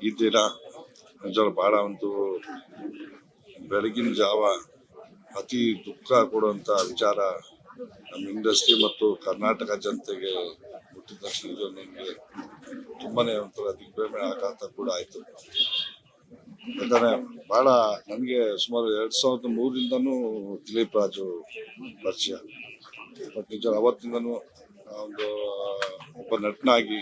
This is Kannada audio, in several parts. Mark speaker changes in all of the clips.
Speaker 1: ಈ ದಿನ ನಿಜವಾಗ್ಲೂ ಬಹಳ ಒಂದು ಬೆಳಗಿನ ಜಾವ ಅತಿ ದುಃಖ ಕೊಡುವಂತ ವಿಚಾರ ನಮ್ಮ ಇಂಡಸ್ಟ್ರಿ ಮತ್ತು ಕರ್ನಾಟಕ ಜನತೆಗೆ ಮುಟ್ಟಿದ ತಕ್ಷಣ ಇದು ನನಗೆ ತುಂಬಾನೇ ಒಂಥರ ದಿಗ್ಭ್ರಮೆ ಆಘಾತ ಕೂಡ ಆಯ್ತು. ಯಾಕಂದ್ರೆ ಬಹಳ ನನಗೆ ಸುಮಾರು 2003ರಿಂದನೂ ದಿಲೀಪ್ ರಾಜು ಪರಿಚಯ. ಬಟ್ ನಿಜ ಅವತ್ತಿಂದನೂ ಒಂದು ಒಬ್ಬ ನಟನಾಗಿ,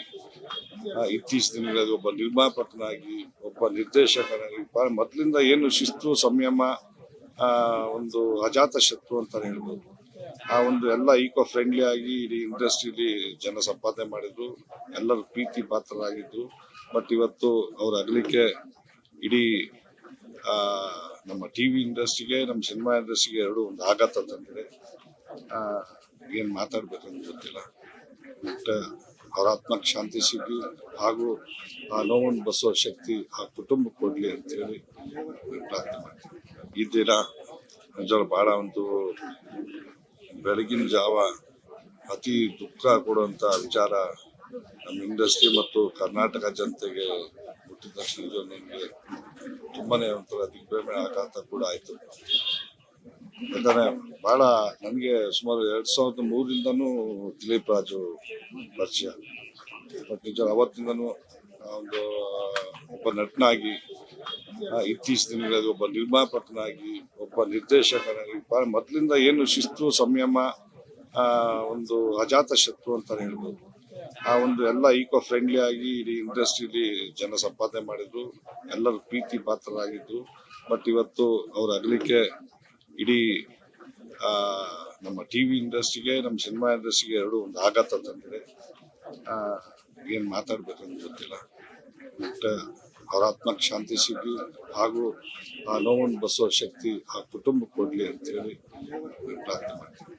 Speaker 1: ಇತ್ತೀಚಿನ ದಿನಗಳಲ್ಲಿ ಒಬ್ಬ ನಿರ್ಮಾಪಕನಾಗಿ, ಒಬ್ಬ ನಿರ್ದೇಶಕನಾಗಿ ಮೊದಲಿಂದ ಏನು ಶಿಸ್ತು ಸಂಯಮ, ಒಂದು ಅಜಾತ ಶತ್ರು ಅಂತ ಹೇಳ್ಬೋದು. ಆ ಒಂದು ಎಲ್ಲ ಈಕೋ ಫ್ರೆಂಡ್ಲಿ ಆಗಿ ಇಡೀ ಇಂಡಸ್ಟ್ರಿಲಿ ಜನ ಸಂಪಾದನೆ ಮಾಡಿದ್ರು, ಎಲ್ಲರೂ ಪ್ರೀತಿ ಪಾತ್ರರಾಗಿದ್ರು. ಬಟ್ ಇವತ್ತು ಅವ್ರ ಅಗಲಿಕೆ ಇಡೀ ನಮ್ಮ ಟಿವಿ ಇಂಡಸ್ಟ್ರಿಗೆ, ನಮ್ಮ ಸಿನಿಮಾ ಇಂಡಸ್ಟ್ರಿಗೆ ಎರಡು ಒಂದು ಆಘಾತ ತಂದಿದೆ. ಏನ್ ಮಾತಾಡ್ಬೇಕಂತ ಗೊತ್ತಿಲ್ಲ. ಬಟ್ ಅವ್ರ ಆತ್ಮಕ್ಕೆ ಶಾಂತಿ ಸಿಗಲಿ, ಹಾಗೂ ಆ ನೋವನ್ನು ಬಸೋ ಶಕ್ತಿ ಆ ಕುಟುಂಬಕ್ಕೆ ಕೊಡ್ಲಿ ಅಂತೇಳಿ ಪ್ರಾರ್ಥನೆ ಮಾಡ್ತೀನಿ. ಈ ದಿನ ನಿಜವಾಗ್ಲೂ ಬಹಳ ಒಂದು ಬೆಳಗಿನ ಜಾವ ಅತಿ ದುಃಖ ಕೊಡುವಂತ ವಿಚಾರ ನಮ್ಮ ಇಂಡಸ್ಟ್ರಿ ಮತ್ತು ಕರ್ನಾಟಕ ಜನತೆಗೆ ಮುಟ್ಟಿದ ತಕ್ಷಣ ಇದು ನನಗೆ ತುಂಬಾನೇ ಒಂಥರ ದಿಗ್ಭ್ರಮೆ ಆಘಾತ ಕೂಡ ಆಯ್ತು. ಯಾಕಂದ್ರೆ ಬಹಳ ನನಗೆ ಸುಮಾರು 2003ರಿಂದನೂ ದಿಲೀಪ್ ರಾಜು ಪರಿಚಯ. ಬಟ್ ನಿಜ ಅವತ್ತಿಂದನೂ ಒಂದು ಒಬ್ಬ ನಟನಾಗಿ, ಇತ್ತೀಚಿನ ದಿನಗಳಲ್ಲಿ ಒಬ್ಬ ನಿರ್ಮಾಪಕನಾಗಿ, ಒಬ್ಬ ನಿರ್ದೇಶಕನಾಗಿ ಮೊದಲಿಂದ ಏನು ಶಿಸ್ತು ಸಂಯಮ, ಒಂದು ಅಜಾತ ಶತ್ರು ಅಂತ ಹೇಳ್ಬೋದು. ಆ ಒಂದು ಎಲ್ಲ ಈಕೋ ಫ್ರೆಂಡ್ಲಿ ಆಗಿ ಇಡೀ ಇಂಡಸ್ಟ್ರಿಲಿ ಜನ ಸಂಪಾದನೆ ಮಾಡಿದ್ರು, ಎಲ್ಲರೂ ಪ್ರೀತಿ ಪಾತ್ರರಾಗಿದ್ರು. ಬಟ್ ಇವತ್ತು ಅವ್ರ ಅಗಲಿಕೆ ಇಡೀ ನಮ್ಮ ಟಿವಿ ಇಂಡಸ್ಟ್ರಿಗೆ, ನಮ್ಮ ಸಿನಿಮಾ ಇಂಡಸ್ಟ್ರಿಗೆ ಎರಡು ಒಂದು ಆಘಾತ ತಂದಿದೆ. ಏನ್ ಮಾತಾಡ್ಬೇಕಂತ ಗೊತ್ತಿಲ್ಲ. ಬಟ್ ಅವ್ರ ಆತ್ಮಕ್ಕೆ ಶಾಂತಿ ಸಿಗಲಿ, ಹಾಗೂ ಆ ನೋವನ್ನು ಬಸೋ ಶಕ್ತಿ ಆ ಕುಟುಂಬಕ್ಕೆ ಕೊಡ್ಲಿ ಅಂತೇಳಿ ಪ್ರಾರ್ಥನೆ ಮಾಡ್ತೀನಿ.